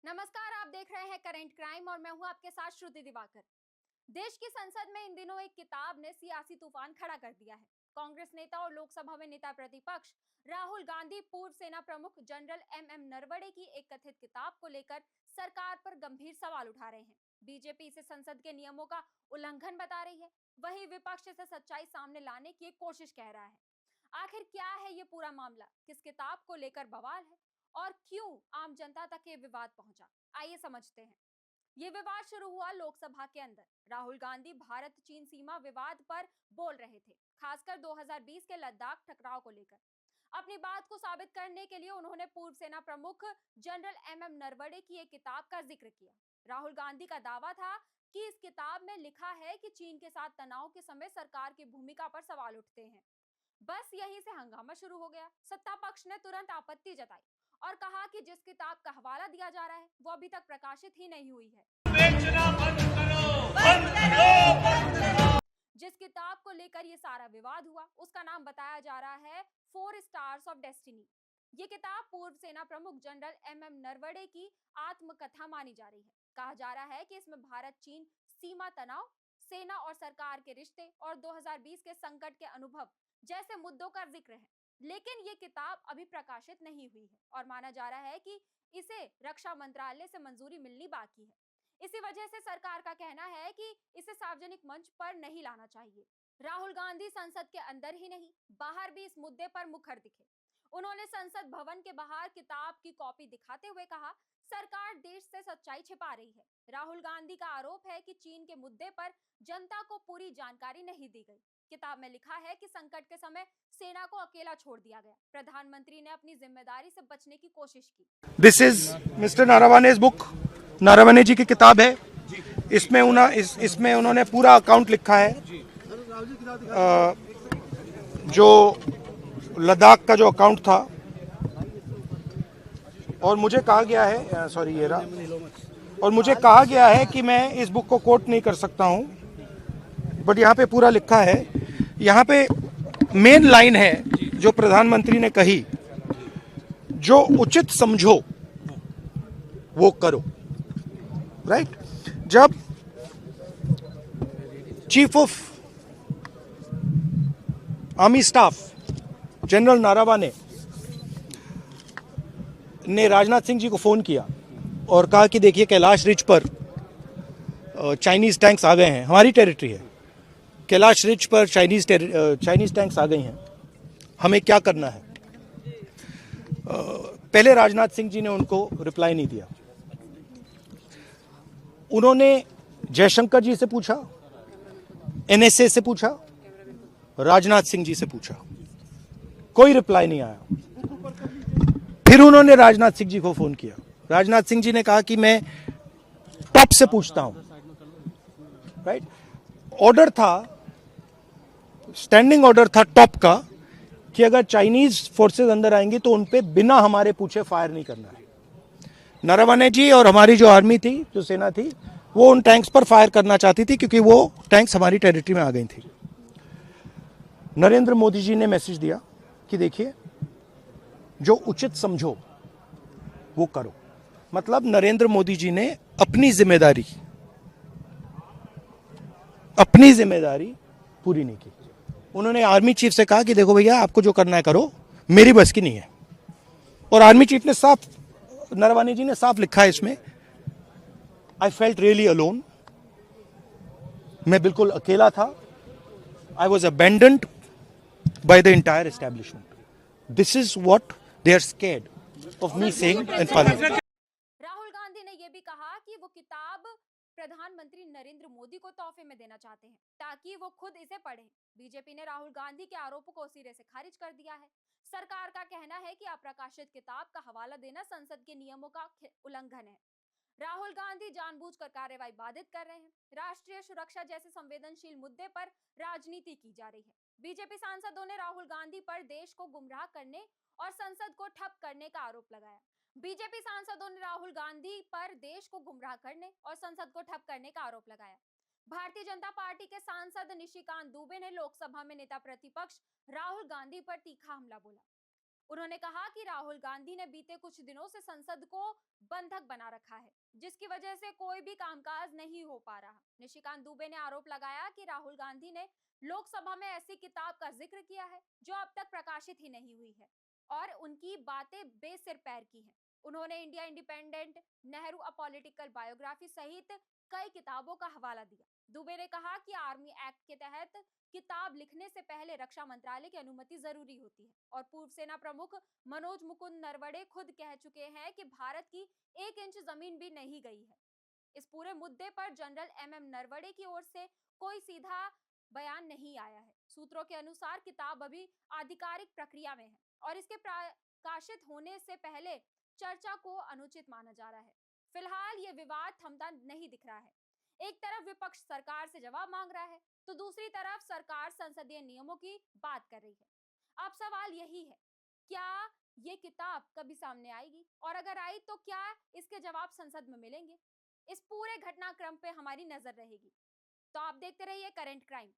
नमस्कार, आप देख रहे हैं करंट क्राइम और मैं हूं आपके साथ श्रुति दिवाकर। देश की संसद में इन दिनों एक किताब ने सियासी तूफान खड़ा कर दिया है। कांग्रेस नेता और लोकसभा में नेता प्रतिपक्ष राहुल गांधी पूर्व सेना प्रमुख जनरल एम नरवणे की एक कथित किताब को लेकर सरकार पर गंभीर सवाल उठा रहे हैं। बीजेपी इसे संसद के नियमों का उल्लंघन बता रही है, वहीं विपक्ष इसे सच्चाई सामने लाने की एक कोशिश कह रहा है। आखिर क्या है ये पूरा मामला, किस किताब को लेकर बवाल है और क्यों आम जनता तक ये विवाद पहुंचा, आइए समझते हैं। ये विवाद शुरू हुआ लोकसभा के अंदर। राहुल गांधी भारत चीन सीमा विवाद पर बोल रहे थे, खासकर 2020 के लद्दाख टकराव को लेकर। अपनी बात को साबित करने के लिए उन्होंने पूर्व सेना प्रमुख जनरल एम नरवणे की एक किताब का जिक्र किया। राहुल गांधी का दावा था कि इस किताब में लिखा है कि चीन के साथ तनाव के समय सरकार की भूमिका पर सवाल उठते हैं। बस यहीं से हंगामा शुरू हो गया। सत्ता पक्ष ने तुरंत आपत्ति जताई और कहा कि जिस किताब का हवाला दिया जा रहा है वो अभी तक प्रकाशित ही नहीं हुई है। बेचना बंद करो, बंद करो, बंद करो। जिस किताब को लेकर ये सारा विवाद हुआ उसका नाम बताया जा रहा है 4 स्टार्स ऑफ डेस्टिनी। ये किताब पूर्व सेना प्रमुख जनरल एम नरवणे की आत्मकथा मानी जा रही है। कहा जा रहा है कि इसमें भारत चीन सीमा तनाव, सेना और सरकार के रिश्ते और 2020 के संकट के अनुभव जैसे मुद्दों का जिक्र है। लेकिन ये किताब अभी प्रकाशित नहीं हुई है और माना जा रहा है कि इसे रक्षा मंत्रालय से मंजूरी मिलनी बाकी है। इसी वजह से सरकार का कहना है कि इसे सार्वजनिक मंच पर नहीं लाना चाहिए। राहुल गांधी संसद के अंदर ही नहीं, बाहर भी इस मुद्दे पर मुखर दिखे। उन्होंने संसद भवन के बाहर किताब की कॉपी दिखाते हुए कहा, सरकार देश से सच्चाई छिपा रही है। राहुल गांधी का आरोप है कि चीन के मुद्दे पर जनता को पूरी जानकारी नहीं दी गई। किताब में लिखा है कि संकट के समय सेना को अकेला छोड़ दिया गया। प्रधानमंत्री ने अपनी जिम्मेदारी से बचने की कोशिश की। This is mister Naravane's book. Naravane ji की किताब है। इसमें उन्होंने पूरा अकाउंट लिखा है। जो लद्दाख का जो अकाउंट था, और मुझे कहा गया है और मुझे कहा गया है कि मैं इस बुक को कोट नहीं कर सकता हूं, बट यहाँ पे पूरा लिखा है। यहाँ पे मेन लाइन है जो प्रधानमंत्री ने कही, जो उचित समझो वो करो। राइट? जब chief of army staff general Naravane ने राजनाथ सिंह जी को फोन किया और कहा कि देखिए कैलाश रिज पर चाइनीज टैंक्स आ गए हैं, हमारी टेरिटरी है, कैलाश रिज पर चाइनीज टैंक्स आ गई हैं, हमें क्या करना है। पहले राजनाथ सिंह जी ने उनको रिप्लाई नहीं दिया। उन्होंने जयशंकर जी से पूछा, एनएसए से पूछा, राजनाथ सिंह जी से पूछा, कोई रिप्लाई नहीं आया। फिर उन्होंने राजनाथ सिंह जी को फोन किया। राजनाथ सिंह जी ने कहा कि मैं टॉप से पूछता हूं। राइट? ऑर्डर था, स्टैंडिंग ऑर्डर था टॉप का, कि अगर चाइनीज फोर्सेस अंदर आएंगी तो उनपे बिना हमारे पूछे फायर नहीं करना है। नारावाने जी और हमारी जो आर्मी थी, जो सेना थी, वो उन टैंक्स पर फायर करना चाहती थी क्योंकि वो टैंक्स हमारी टेरिटरी में आ गई थी। नरेंद्र मोदी जी ने मैसेज दिया कि देखिए, जो उचित समझो वो करो। मतलब नरेंद्र मोदी जी ने अपनी जिम्मेदारी पूरी नहीं की। उन्होंने आर्मी चीफ से कहा कि देखो भैया, आपको जो करना है करो, मेरी बस की नहीं है। और आर्मी चीफ ने साफ, नरवाने जी ने साफ लिखा है इसमें, आई फेल्ट रियली अलोन। मैं बिल्कुल अकेला था। I was abandoned by the entire establishment. This is what they are scared of me saying in parliament. Rahul Gandhi ने यह भी कहा कि वो किताब प्रधानमंत्री नरेंद्र मोदी को तोहफे में देना चाहते हैं ताकि वो खुद इसे पढ़ें। बीजेपी ने राहुल गांधी के आरोपों को सिरे से खारिज कर दिया है। सरकार का कहना है कि अप्रकाशित किताब का हवाला देना संसद के नियमों का उल्लंघन है। राहुल गांधी जानबूझकर कार्रवाई बाधित कर रहे हैं। राष्ट्रीय सुरक्षा जैसे संवेदनशील मुद्दे पर राजनीति की जा रही है। बीजेपी सांसदों ने राहुल गांधी पर देश को गुमराह करने और संसद को ठप करने का आरोप लगाया। बीजेपी सांसदों ने राहुल गांधी पर देश को गुमराह करने और संसद को ठप करने का आरोप लगाया। भारतीय जनता पार्टी के सांसद निशिकांत दुबे ने लोकसभा में नेता प्रतिपक्ष राहुल गांधी पर तीखा हमला बोला। उन्होंने कहा कि राहुल गांधी ने बीते कुछ दिनों से संसद को बंधक बना रखा है, जिसकी वजह से कोई भी कामकाज नहीं हो पा रहा। निशिकांत दुबे ने आरोप लगाया कि राहुल गांधी ने लोकसभा में ऐसी किताब का जिक्र किया है जो अब तक प्रकाशित ही नहीं हुई है और उनकी बातें बेसिर पैर की हैं। उन्होंने India independent, Nehru a political biography सहित कई किताबों का हवाला दिया। दुबे ने कहा कि आर्मी एक्ट के तहत किताब लिखने से पहले रक्षा मंत्रालय की अनुमति जरूरी होती है और पूर्व सेना प्रमुख मनोज मुकुंद नरवणे खुद कह चुके हैं कि भारत की 1 इंच जमीन भी नहीं गई है। इस पूरे मुद्दे पर जनरल एमएम नरवणे की ओर से कोई सीधा बयान नहीं आया है। सूत्रों के अनुसार किताब अभी आधिकारिक प्रक्रिया में है और इसके प्रकाशित होने से पहले चर्चा को अनुचित माना जा रहा है। फिलहाल ये विवाद थमता नहीं दिख रहा है। एक तरफ विपक्ष सरकार से जवाब मांग रहा है तो दूसरी तरफ सरकार संसदीय नियमों की बात कर रही है। अब सवाल यही है, क्या ये किताब कभी सामने आएगी और अगर आई तो क्या इसके जवाब संसद में मिलेंगे? इस पूरे घटनाक्रम पे हमारी नजर रहेगी। तो आप देखते रहिए करंट क्राइम।